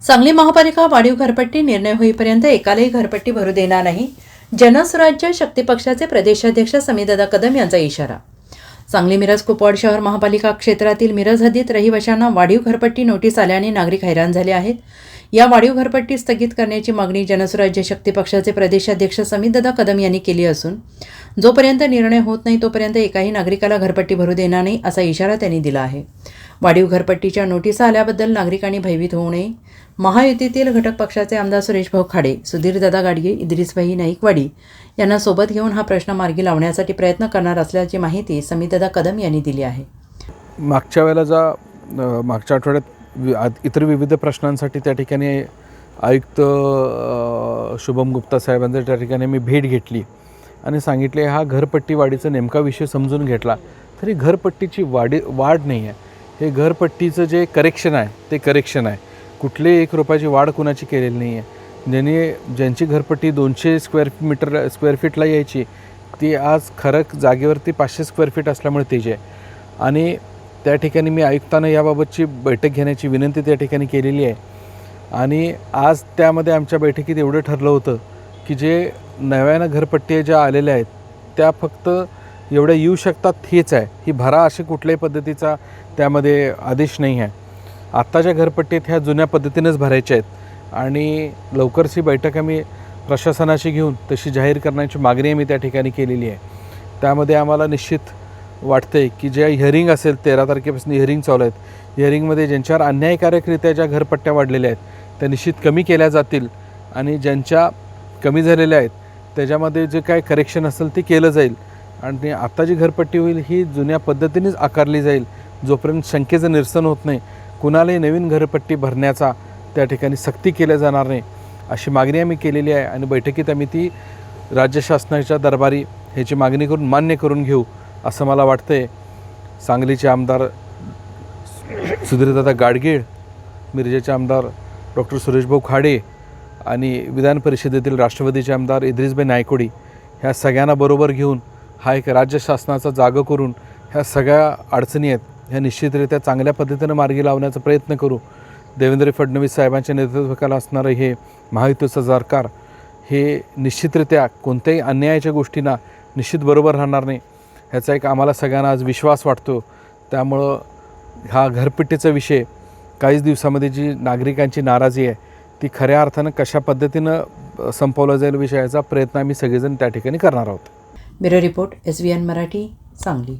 सांगली महापालिका वाढीव घरपट्टी निर्णय होईपर्यंत एकालाही घरपट्टी भरू देणार नाही. जनस्वराज्य शक्ती पक्षाचे प्रदेशाध्यक्ष समीरदादा कदम यांचा इशारा. सांगली मिरज कुपवाड शहर महापालिका क्षेत्रातील मिरज हद्दीत रहिवाशांना वाढीव घरपट्टी नोटीस आल्याने नागरिक हैराण झाले आहेत. या वाढीव घरपट्टी स्थगित करण्याची मागणी जनस्वराज्य शक्ती पक्षाचे प्रदेशाध्यक्ष समीरदादा कदम यांनी केली असून जोपर्यंत निर्णय होत नाही तोपर्यंत एकाही नागरिकाला घरपट्टी भरू देणार नाही असा इशारा त्यांनी दिला आहे. वाढीव घरपट्टीच्या नोटिसा आल्याबद्दल नागरिकांनी भयभीत होऊ नये. महायुतीतील घटक पक्षाचे आमदार सुरेशभाऊ खाडे, सुधीरदादा गाडगे, इद्रिसभाई नाईकवाडी यांना सोबत घेऊन हा प्रश्न मार्गी लावण्यासाठी प्रयत्न करणार असल्याची माहिती समीरदादा कदम यांनी दिली आहे. मागच्या आठवड्यात इतर विविध प्रश्नांसाठी त्या ठिकाणी आयुक्त शुभम गुप्ता साहेबांच्या त्या ठिकाणी मी भेट घेतली आणि सांगितले हा घरपट्टी वाढीचा नेमका विषय समजून घेतला तरी घरपट्टीची वाढ नाही आहे. हे घरपट्टीचं जे करेक्शन आहे ते करेक्शन आहे. कुठले 1 रुपयाची वाढ कुणाची केलेली नाही आहे. ज्यांची घरपट्टी 200 स्क्वेअर फीटला यायची ती आज खरं जागेवरती 500 स्क्वेअर फीट असल्यामुळे तेच आहे. आणि त्या ठिकाणी मी आयुक्तांना याबाबतची बैठक घेण्याची विनंती त्या ठिकाणी केलेली आहे. आणि आज त्यामध्ये आमच्या बैठकीत एवढं ठरलं होतं की जे नव्यानं घरपट्टी ज्या आलेल्या आहेत त्या फक्त एवढ्या येऊ शकतात हेच आहे. ही भरा अशी कुठल्याही पद्धतीचा त्यामध्ये आदेश नाही आहे. आत्ताच्या घरपट्टीत ह्या जुन्या पद्धतीनेच भरायच्या आहेत आणि लवकरच ही बैठक आम्ही प्रशासनाशी घेऊन तशी जाहीर करण्याची मागणी आम्ही त्या ठिकाणी केलेली आहे. त्यामध्ये आम्हाला निश्चित वाटते की ज्या हिअरिंग असेल 13 तारखेपासून हिअरिंग चालू आहेत, हिअरिंगमध्ये ज्यांच्यावर अन्यायकारकरित्या ज्या घरपट्ट्या वाढलेल्या आहेत त्या निश्चित कमी केल्या जातील आणि ज्यांच्या कमी झालेल्या आहेत त्याच्यामध्ये जे काय करेक्शन असेल ते केलं जाईल. आणि आता जी घरपट्टी होईल ही जुन्या पद्धतीनेच आकारली जाईल. जोपर्यंत शंकेचं निरसन होत नाही कुणालाही नवीन घरपट्टी भरण्याचा त्या ठिकाणी सक्ती केल्या जाणार नाही अशी मागणी आम्ही केलेली आहे. आणि बैठकीत आम्ही ती राज्य शासनाच्या दरबारी ह्याची मागणी करून मान्य करून घेऊ असं मला वाटतं आहे. सांगलीचे आमदार सुधीरदादा गाडगे, मिरजेचे आमदार डॉक्टर सुरेशभाऊ खाडे आणि विधान परिषदेतील राष्ट्रवादीचे आमदार इद्रिसभाई नाईकवाडी ह्या सगळ्यांना बरोबर घेऊन हा एक राज्य शासनाचा जागा करून ह्या सगळ्या अडचणी आहेत ह्या निश्चितरित्या चांगल्या पद्धतीनं मार्गी लावण्याचा प्रयत्न करू. देवेंद्र फडणवीस साहेबांच्या नेतृत्वाखाली असणारं हे महायुतीचं सरकार हे निश्चितरित्या कोणत्याही अन्यायाच्या गोष्टींना निश्चित बरोबर राहणार नाही ह्याचा एक आम्हाला सगळ्यांना आज विश्वास वाटतो. त्यामुळं हा घरपट्टीचा विषय काहीच दिवसामध्ये जी नागरिकांची नाराजी आहे ती खऱ्या अर्थानं कशा पद्धतीनं संपवला जाईल विषयाचा प्रयत्न आम्ही सगळेजण त्या ठिकाणी करणार आहोत. Bureau report SVN Marathi, Sangli.